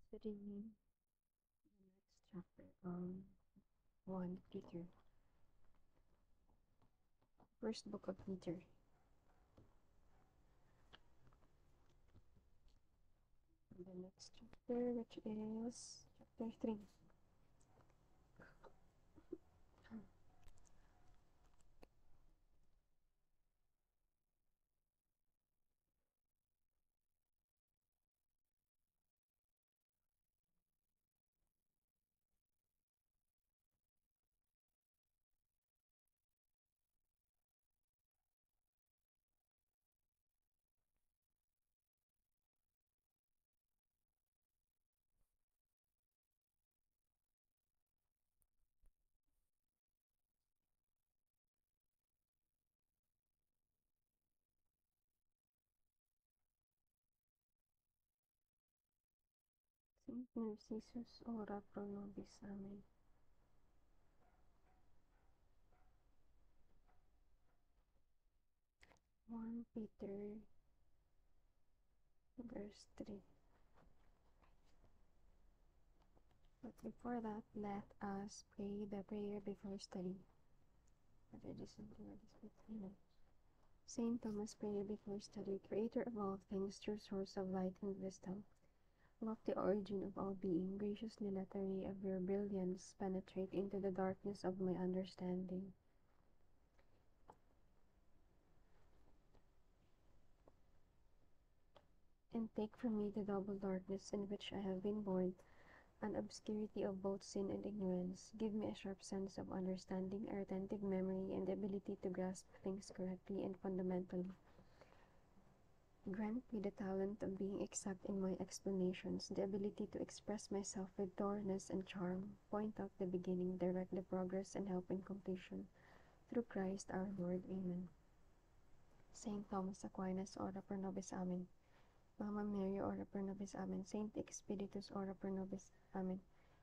Studying the next chapter, 1 Peter, first book of Peter, the next chapter, which is chapter 3. Saint Narcissus, ora pro nobis. Amen. One Peter, verse 3. But before that, let us pray the prayer before study. Saint Thomas, prayer before study, creator of all things, true source of light and wisdom, lofty origin of all being, graciously let a ray of your brilliance penetrate into the darkness of my understanding, and take from me the double darkness in which I have been born, an obscurity of both sin and ignorance. Give me a sharp sense of understanding, a retentive memory, and the ability to grasp things correctly and fundamentally. Grant me the talent of being exact in my explanations, the ability to express myself with thoroughness and charm, point out the beginning, direct the progress, and help in completion. Through Christ our Lord. Amen. Saint Thomas Aquinas, ora pro nobis. Amen. Mama Mary, ora pro nobis. Amen. Saint Expeditus, ora pro nobis. Amen.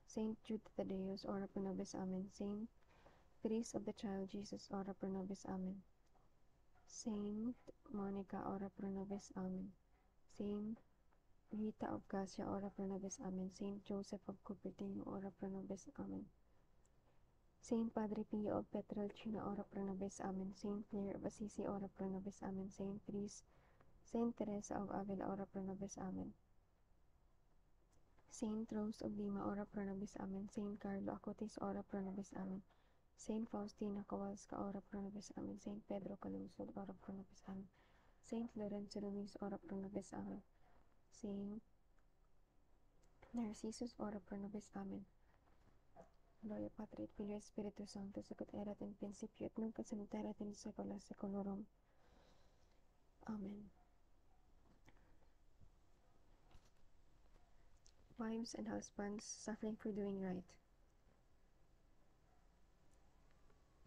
Saint Jude Thaddeus, ora pro nobis. Amen. Saint Therese of the Child Jesus, ora pro nobis. Amen. Saint Monica, ora pro nobis. Amen. Saint Rita of Cassia, ora pro nobis. Amen. Saint Joseph of Cupertino, ora pro nobis. Amen. Saint Padre Pio of Pietrelcina, ora pro nobis. Amen. Saint Clare of Assisi, ora pro nobis. Amen. Saint Therese, Saint Teresa of Avila, ora pro nobis. Amen. Saint Rose of Lima, ora pro nobis. Amen. Saint Carlo Acutis, ora pro nobis. Amen. Saint Faustina Kowalska, ora pro nobis. Amen. Saint Pedro Calusod, ora pro nobis. Amen. Saint Lorenzo Luis, ora pro nobis. Amen. Saint Narcissus, ora pro nobis. Amen. Gloria Patri et Filii et Spiritus Sanctus, sicut erat in principio et nunc et semper et in saecula saeculorum. Amen. Wives and husbands suffering for doing right.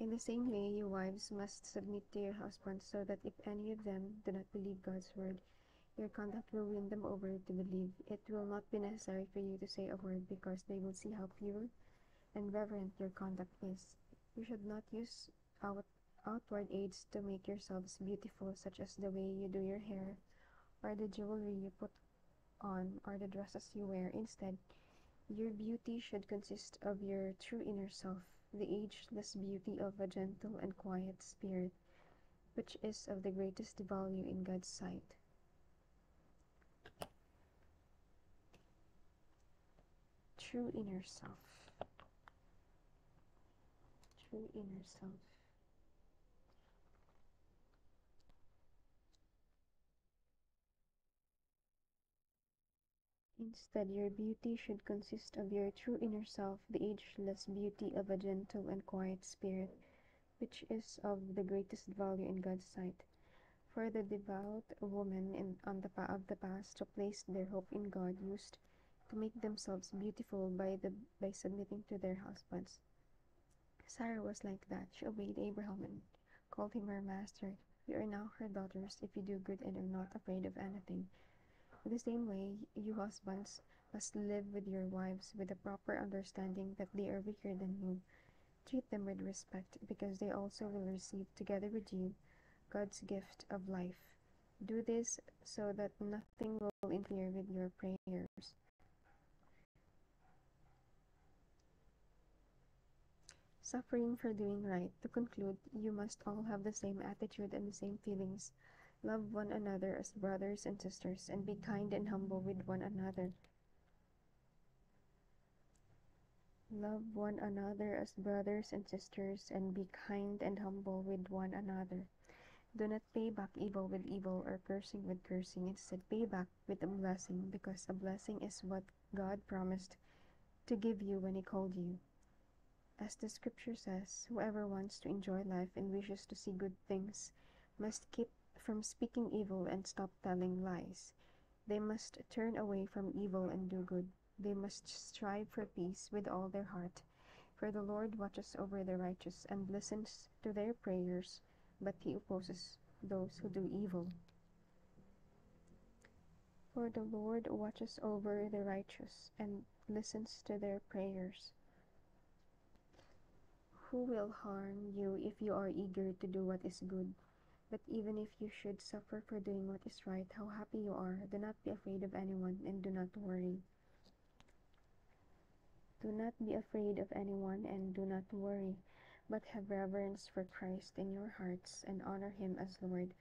In the same way, you wives must submit to your husbands, so that if any of them do not believe God's word, your conduct will win them over to believe. It will not be necessary for you to say a word, because they will see how pure and reverent your conduct is. You should not use outward aids to make yourselves beautiful, such as the way you do your hair, or the jewelry you put on, or the dresses you wear. Instead, your beauty should consist of your true inner self, the ageless beauty of a gentle and quiet spirit, which is of the greatest value in God's sight. True inner self. True inner self. Instead, your beauty should consist of your true inner self, the ageless beauty of a gentle and quiet spirit, which is of the greatest value in God's sight. For the devout women of the past who placed their hope in God used to make themselves beautiful by submitting to their husbands. Sarah was like that. She obeyed Abraham and called him her master. We are now her daughters if you do good and are not afraid of anything. In the same way, you husbands must live with your wives with a proper understanding that they are weaker than you. Treat them with respect, because they also will receive, together with you, God's gift of life. Do this so that nothing will interfere with your prayers. Suffering for doing right. To conclude, you must all have the same attitude and the same feelings. Love one another as brothers and sisters, and be kind and humble with one another. Love one another as brothers and sisters, and be kind and humble with one another. Do not pay back evil with evil or cursing with cursing. Instead, pay back with a blessing, because a blessing is what God promised to give you when He called you. As the scripture says, whoever wants to enjoy life and wishes to see good things must keep from speaking evil and stop telling lies. They must turn away from evil and do good. They must strive for peace with all their heart. For the Lord watches over the righteous and listens to their prayers, but He opposes those who do evil. For the Lord watches over the righteous and listens to their prayers. Who will harm you if you are eager to do what is good? But even if you should suffer for doing what is right, how happy you are! Do not be afraid of anyone, and do not worry. Do not be afraid of anyone, and do not worry, but have reverence for Christ in your hearts, and honor Him as Lord.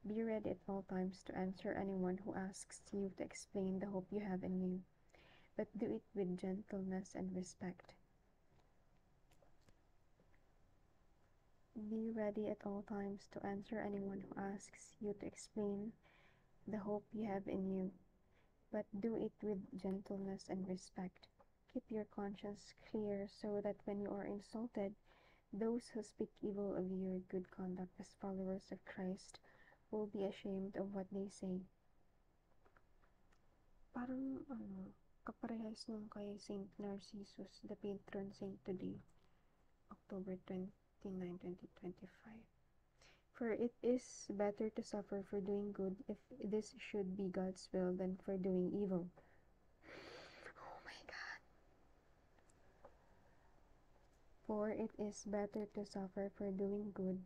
Be ready at all times to answer anyone who asks you to explain the hope you have in you, but do it with gentleness and respect. Be ready at all times to answer anyone who asks you to explain the hope you have in you, but do it with gentleness and respect. Keep your conscience clear so that when you are insulted, those who speak evil of your good conduct as followers of Christ will be ashamed of what they say. Parang kaparehas nung kay Saint Narcissus, the patron saint today, October 29, 2025. For it is better to suffer for doing good, if this should be God's will, than for doing evil. Oh my God. For it is better to suffer for doing good,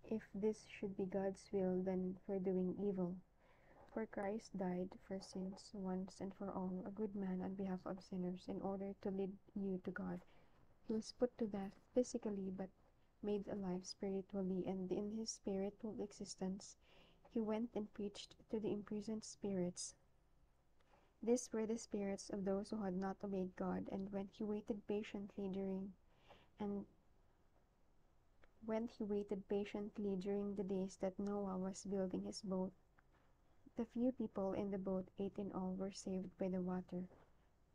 if this should be God's will, than for doing evil. For Christ died for sins once and for all, a good man on behalf of sinners, in order to lead you to God. He was put to death physically, but made alive spiritually, and in his spiritual existence, he went and preached to the imprisoned spirits. These were the spirits of those who had not obeyed God, and and when he waited patiently during the days that Noah was building his boat, the few people in the boat, 8 in all, were saved by the water,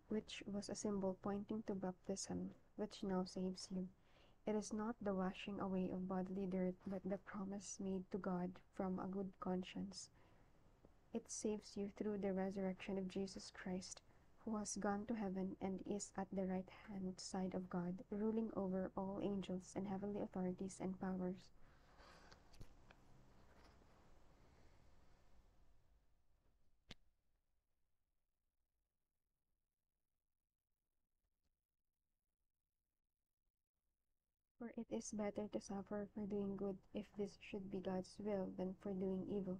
which was a symbol pointing to baptism, which now saves you. It is not the washing away of bodily dirt, but the promise made to God from a good conscience. It saves you through the resurrection of Jesus Christ, who has gone to heaven and is at the right hand side of God, ruling over all angels and heavenly authorities and powers. For it is better to suffer for doing good, if this should be God's will, than for doing evil.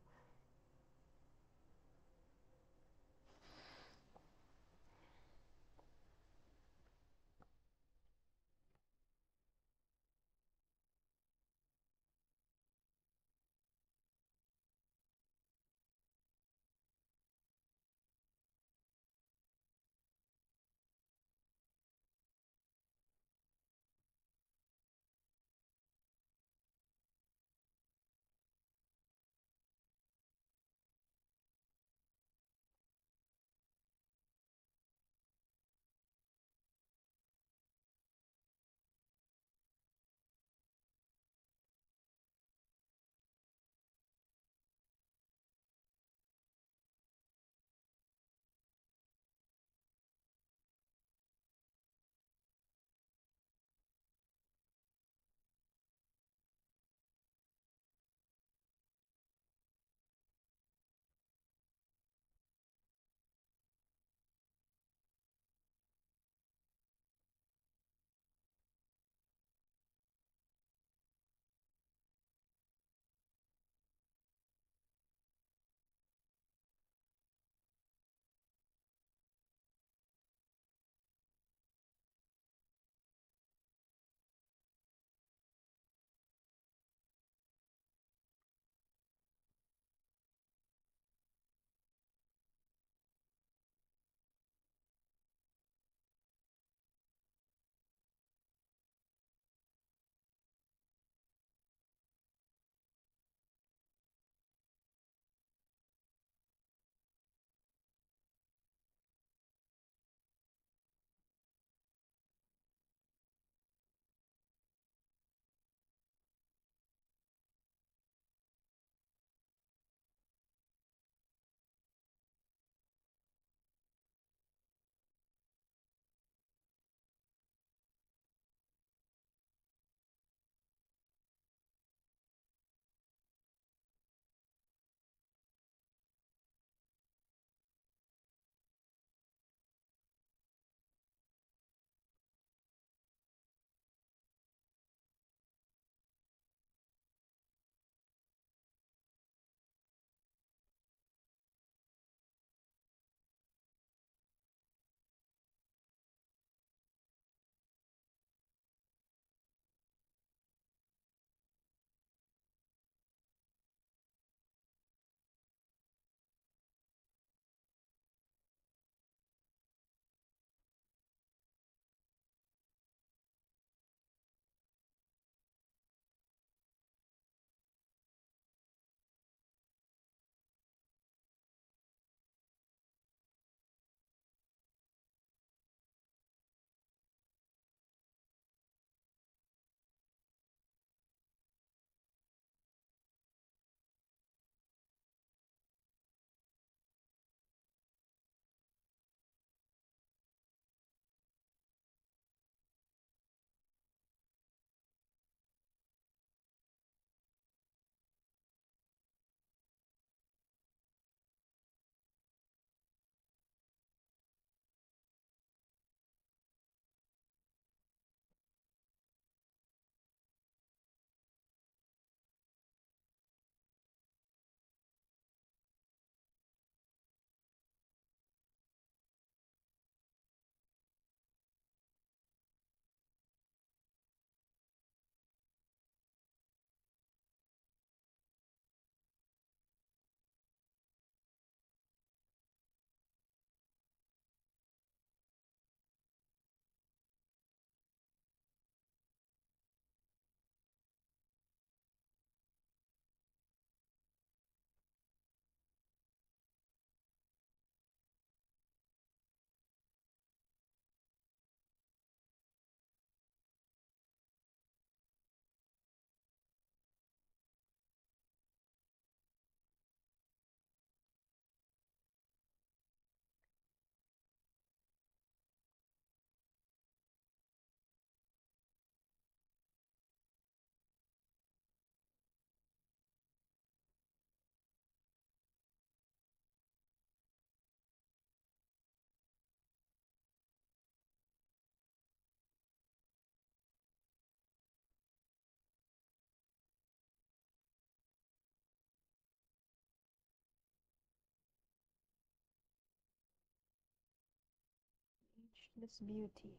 this beauty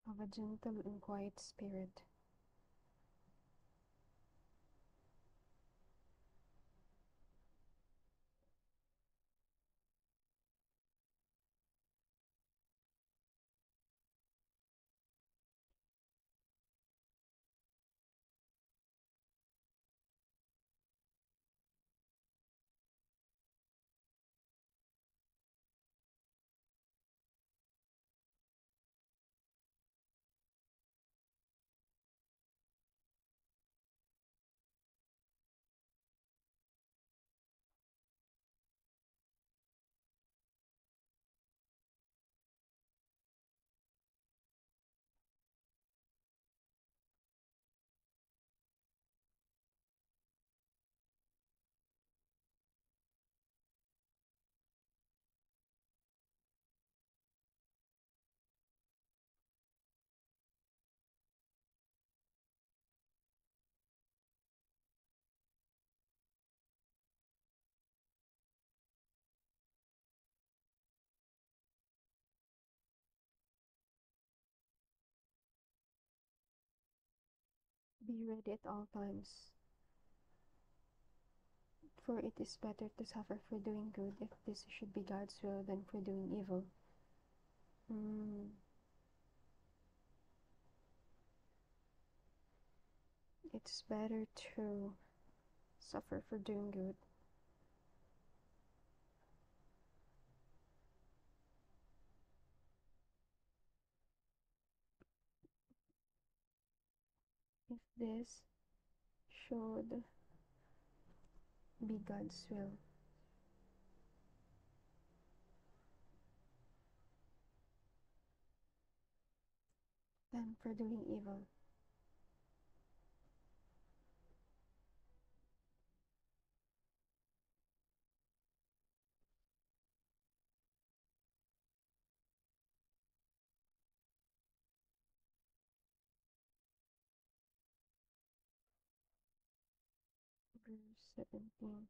of a gentle and quiet spirit. Be ready at all times, for it is better to suffer for doing good, if this should be God's will, than for doing evil. Mm, it's better to suffer for doing good. If this should be God's will. Than for doing evil. Verse 17.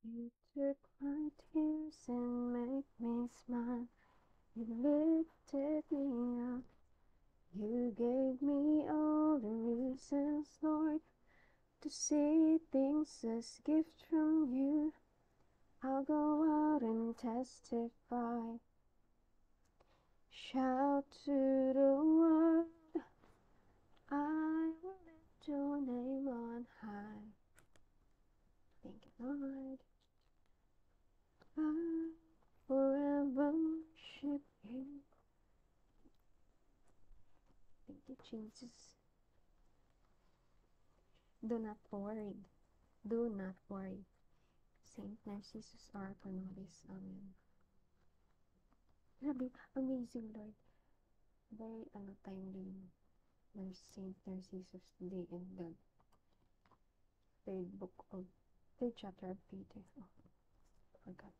You took my tears and made me smile. You lifted me up. You gave me all the reasons, Lord, to see things as gift from you. I'll go out and testify. Shout to the world, I will lift your name on high. Thank you, Lord. I forever worship you. Thank you, Jesus. Do not worry. Do not worry. Saint Narcissus Oracle Nobis. Amen. Grabe, amazing, Lord. Very, timely ng Saint Narcissus today in the third chapter of Peter. Oh, forgot.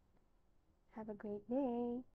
Have a great day.